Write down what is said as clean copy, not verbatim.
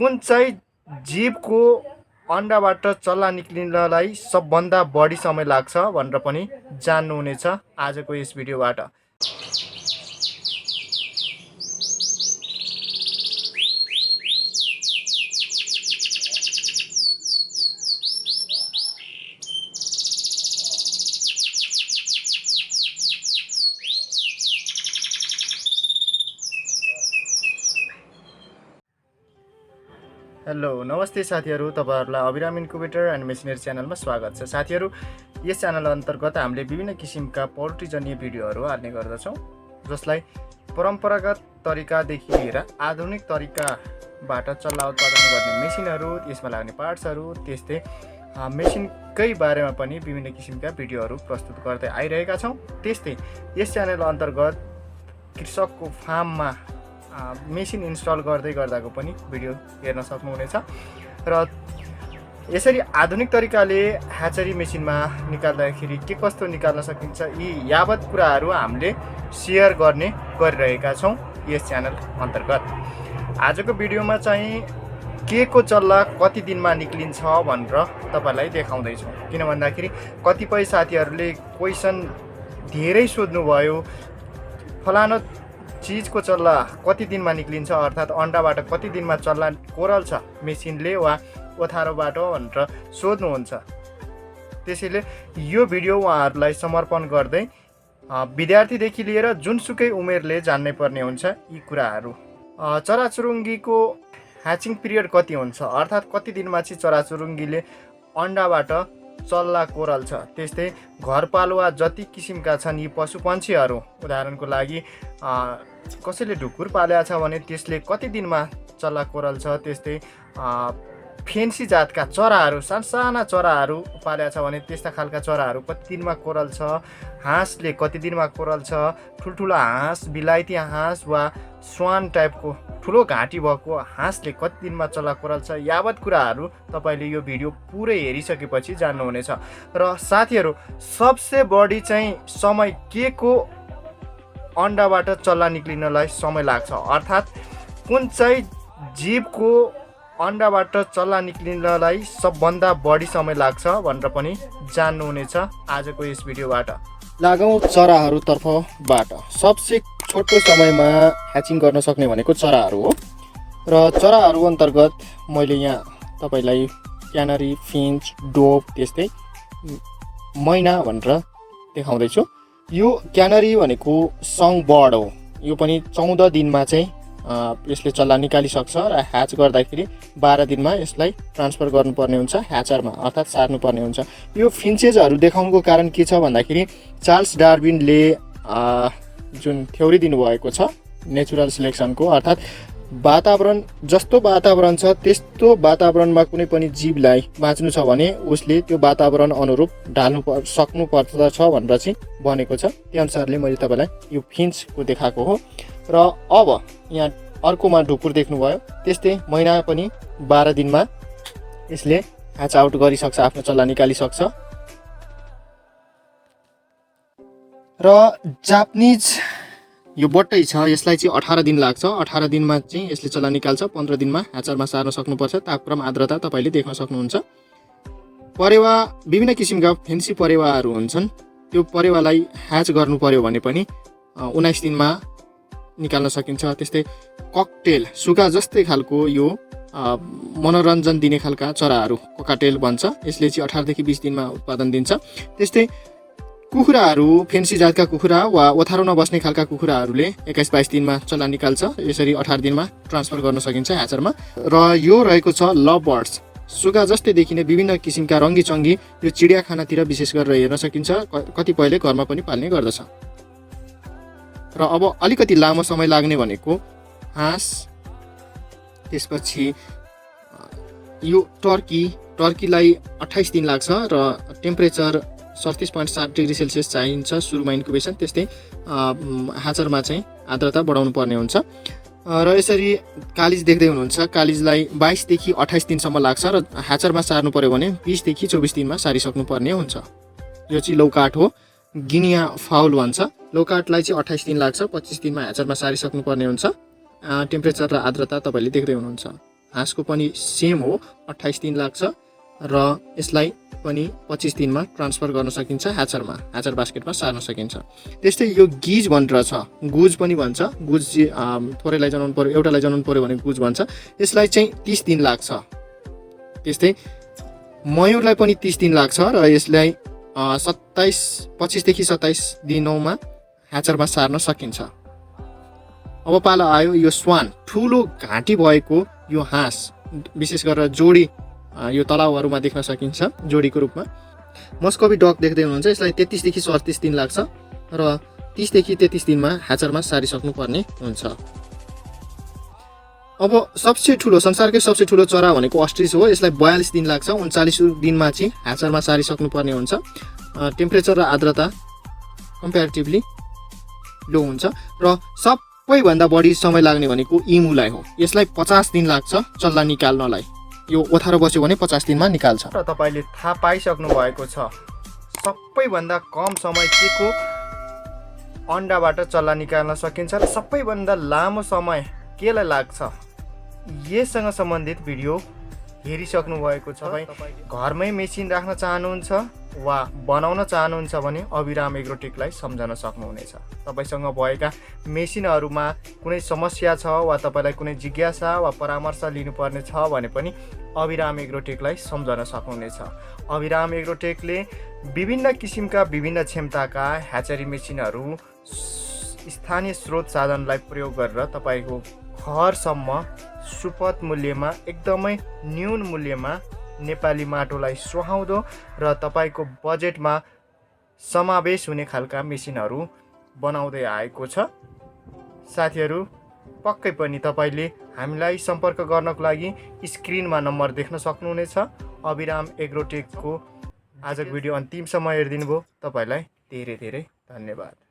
कुन चाहिँ जीवको अन्डाबाट चल्ला निक्लिनलाई सबभन्दा बढी समय लाग्छ भनेर पनि जान्नुहुनेछ आजको यस भिडियोबाट। हेलो नमस्ते साथीहरू, तपाईहरुलाई अबिराम इन्क्युबेटर एन्ड मेसिनरी च्यानलमा स्वागत छ। साथीहरू, यस च्यानल अन्तर्गत हामीले विभिन्न किसिमका पोल्ट्रीजन्य भिडियोहरू हाल्ने गर्दछौँ, जसलाई परम्परागत तरिकादेखि लिएर आधुनिक तरिकाबाट चल्ला उत्पादन गर्ने मेसिनहरू, त्यसमा लाग्ने पार्ट्सहरू, त्यस्तै मेसिनकै बारेमा पनि विभिन्न किसिमका भिडियोहरू प्रस्तुत गर्दै आइरहेका छौँ। त्यस्तै यस च्यानल अन्तर्गत कृषकको फार्ममा मेसिन इन्स्टल गर्दै गर्दाको पनि भिडियो हेर्न सक्नुहुनेछ। र यसरी आधुनिक तरिकाले ह्याचरी मेसिनमा निकाल्दाखेरि के कस्तो निकाल्न सकिन्छ, यी यावत कुराहरू हामीले सेयर गरिरहेका छौँ यस च्यानल अन्तर्गत। आजको भिडियोमा चाहिँ के को चल्ला कति दिनमा निक्लिन्छ भनेर तपाईलाई देखाउँदैछौँ। किन भन्दाखेरि कतिपय साथीहरूले क्वेसन धेरै सोध्नुभयो, फलानो चीजको चल्ला कति दिनमा निक्लिन्छ, अर्थात् अन्डाबाट कति दिनमा चल्ला कोरल्छ मेसिनले वा ओथारोबाट भनेर सोध्नुहुन्छ। त्यसैले यो भिडियो उहाँहरूलाई समर्पण गर्दै विद्यार्थीदेखि लिएर जुनसुकै उमेरले जान्नै पर्ने हुन्छ यी कुराहरू। चराचुरुङ्गीको ह्याचिङ पिरियड कति हुन्छ, अर्थात् कति दिनमा चाहिँ चराचुरुङ्गीले अन्डाबाट चल्ला कोरल्छ। त्यस्तै घरपालुवा जति किसिमका छन् यी पशुपन्छीहरू, उदाहरणको लागि कसैले ढुकुर पालेको छ भने त्यसले कति दिनमा चल्ला कोरल्छ। त्यस्तै फेन्सी जातका चराहरू, साना चराहरू पालेको छ भने त्यस्ता खालका चराहरू कति दिनमा कोरल्छ। हाँसले कति दिनमा कोरल्छ, ठुल्ठुलो हाँस, बिलाइती हाँस वा स्वान टाइपको ठुलो घाँटी भएको हाँसले कति दिनमा चल्ला कोरल्छ, यावत कुराहरू तपाईँले यो भिडियो पुरै हेरिसकेपछि जान्नुहुनेछ। र साथीहरू, सबसे बढी चाहिँ समय के को अन्डाबाट चल्ला निक्लिनलाई समय लाग्छ, अर्थात् कुन चाहिँ जीवको अन्डाबाट चल्ला निक्लिनलाई सबभन्दा बढी समय लाग्छ भनेर पनि जान्नुहुनेछ आजको यस भिडियोबाट। लागौँ चराहरूतर्फबाट। सबसे छोटो समयमा ह्याचिङ गर्न सक्ने भनेको चराहरू हो। र चराहरू अन्तर्गत मैले यहाँ तपाईँलाई क्यानरी, फिन्च, डोभ, त्यस्तै मैना भनेर देखाउँदैछु। यो क्यानरी भनेको सङ बर्ड हो। यो पनि 14 दिनमा चाहिँ यसले चल्ला निकालिसक्छ र ह्याच गर्दाखेरि 12 दिनमा यसलाई ट्रान्सफर गर्नुपर्ने हुन्छ ह्याचरमा, अर्थात् सार्नुपर्ने हुन्छ। यो फिन्चेजहरू देखाउनुको कारण के छ भन्दाखेरि चार्ल्स डार्विनले जुन थ्योरी दिनुभएको छ नेचुरल सिलेक्सनको, अर्थात् वातावरण जस्तो वातावरण छ त्यस्तो वातावरणमा कुनै पनि जीवलाई बाँच्नु छ भने उसले त्यो वातावरण अनुरूप सक्नुपर्छ भनेर चाहिँ भनेको छ। त्यही अनुसारले मैले तपाईँलाई यो फिन्चको देखाएको हो। र अब यहाँ अर्कोमा ढुकुर देख्नुभयो, त्यस्तै मैना पनि 12 दिनमा यसले ह्याच आउट गरिसक्छ, आफ्नो चल्ला निकालिसक्छ। र जापानिज यो बट्टै छ, यसलाई चाहिँ 18 दिन लाग्छ। 18 दिनमा चाहिँ यसले चल्ला निकाल्छ, 15 दिनमा ह्याचरमा सार्न सक्नुपर्छ। तापक्रम, आर्द्रता तपाईँले देख्न सक्नुहुन्छ। परेवा, विभिन्न किसिमका फेन्सी परेवाहरू हुन्छन्। त्यो परेवालाई ह्याच गर्नु पर्यो भने पनि 19 दिनमा निकाल्न सकिन्छ। त्यस्तै ककटेल, सुगा जस्तै खालको यो मनोरञ्जन दिने खालका चराहरू ककाटेल भन्छ, यसले चाहिँ 18 देखि 20 दिनमा उत्पादन दिन्छ। त्यस्तै कुखुराहरू, फेन्सी जातका कुखुरा वा ओथारो नबस्ने खालका कुखुराहरूले 21-22 दिनमा चल्ला निकाल्छ। यसरी 18 दिनमा ट्रान्सफर गर्न सकिन्छ ह्याचरमा। र यो रहेको छ लभ बर्ड्स, सुगा जस्तै देखिने विभिन्न किसिमका रङ्गीचङ्गी, यो चिडियाखानातिर विशेष गरेर हेर्न सकिन्छ, कतिपयले घरमा पनि पाल्ने गर्दछ। र अब अलिकति लामो समय लाग्ने भनेको हाँस, त्यसपछि यो टर्कीलाई 28 दिन लाग्छ र टेम्परेचर 37.7 डिग्री सेल्सियस चाहिन्छ सुरुमा इन्क्युबेसन। त्यस्तै ह्याचरमा चाहिँ आर्द्रता बढाउनु पर्ने हुन्छ। र यसरी कालिज देख्दै हुनुहुन्छ, कालिजलाई 22 देखि 28 दिनसम्म लाग्छ र ह्याचरमा सार्नु पर्यो भने 20 देखि 24 दिनमा सारिसक्नु पर्ने हुन्छ। यो चाहिँ लौकाट हो, गिनिया फाउल भन्छ। लौकाटलाई चाहिँ 28 दिन लाग्छ, 25 दिनमा ह्याचरमा सारिसक्नु पर्ने हुन्छ। टेम्परेचर र आर्द्रता तपाईँले देख्दै हुनुहुन्छ। हाँसको पनि सेम हो, 28 दिन लाग्छ र यसलाई पनि 25 दिनमा ट्रान्सफर गर्न सकिन्छ ह्याचर बास्केटमा सार्न सकिन्छ। त्यस्तै यो गिज भनेर छ, गुज पनि भन्छ, गुज थोरैलाई जनाउनु पर्यो एउटालाई जनाउनु पर्यो भने गुज भन्छ। यसलाई चाहिँ 30 दिन लाग्छ। त्यस्तै मयुरलाई पनि 30 दिन लाग्छ र यसलाई 25 देखि 27 दिनौमा ह्याचरमा सार्न सकिन्छ। अब पालो आयो यो स्वान, ठुलो घाँटी भएको यो हाँस, विशेष गरेर जोडी यो तलाउहरूमा देख्न सकिन्छ जोडीको रूपमा। मस्कोभी डक देख्दै हुनुहुन्छ, यसलाई 33 देखि 38 दिन लाग्छ र 30 देखि 33 दिनमा ह्याचरमा सारिसक्नु पर्ने हुन्छ। अब सबसे ठुलो, संसारकै सबसे ठुलो चरा भनेको अस्ट्रिच हो। यसलाई 42 दिन लाग्छ, 39 दिनमा चाहिँ ह्याचरमा सारिसक्नु पर्ने हुन्छ। टेम्परेचर र आर्द्रता कम्पेरिटिभली लो हुन्छ र सबैभन्दा बढी समय लाग्ने भनेको इमुलाई हो। यसलाई 50 दिन लाग्छ चल्ला निकाल्नलाई। यो ओथारो बस्यो भने 50 दिनमा निकाल्छ। र तपाईले थाहा पाइसक्नु भएको छ सबैभन्दा कम समय के को अन्डाबाट चल्ला निकाल्न सकिन्छ र सबैभन्दा लामो समय केलाई लाग्छ, यससँग सम्बन्धित भिडियो हेरिसक्नु भएको छ। घरमै मेसिन राख्न चाहनुहुन्छ वा बनाउन चाहनुहुन्छ भने अबिराम एग्रोटेकलाई सम्झन सक्नुहुनेछ। तपाईसँग भएका मेसिनहरूमा कुनै समस्या छ वा तपाईलाई कुनै जिज्ञासा वा परामर्श लिनुपर्ने छ भने पनि अबिराम एग्रोटेकलाई सम्झन सक्नुहुनेछ। अबिराम एग्रोटेकले विभिन्न किसिमका विभिन्न क्षमताका ह्याचरी मेसिनहरू स्थानीय स्रोत साधनलाई प्रयोग गरेर तपाईको घरसम्म सुपथ मूल्यमा, एकदमै न्यून मूल्यमा नेपाली माटोलाई सुहाउँदो र तपाईको बजेटमा समावेश हुने खालका मेसिनहरू बनाउँदै आएको छ। साथीहरू, पक्कै पनि तपाईले हामीलाई सम्पर्क गर्नको लागि स्क्रिनमा नम्बर देख्न सक्नुहुनेछ। अबिराम एग्रोटेकको आजको भिडियो अन्तिमसम्म हेरिदिनु भयो, तपाईलाई धेरै धेरै धन्यवाद।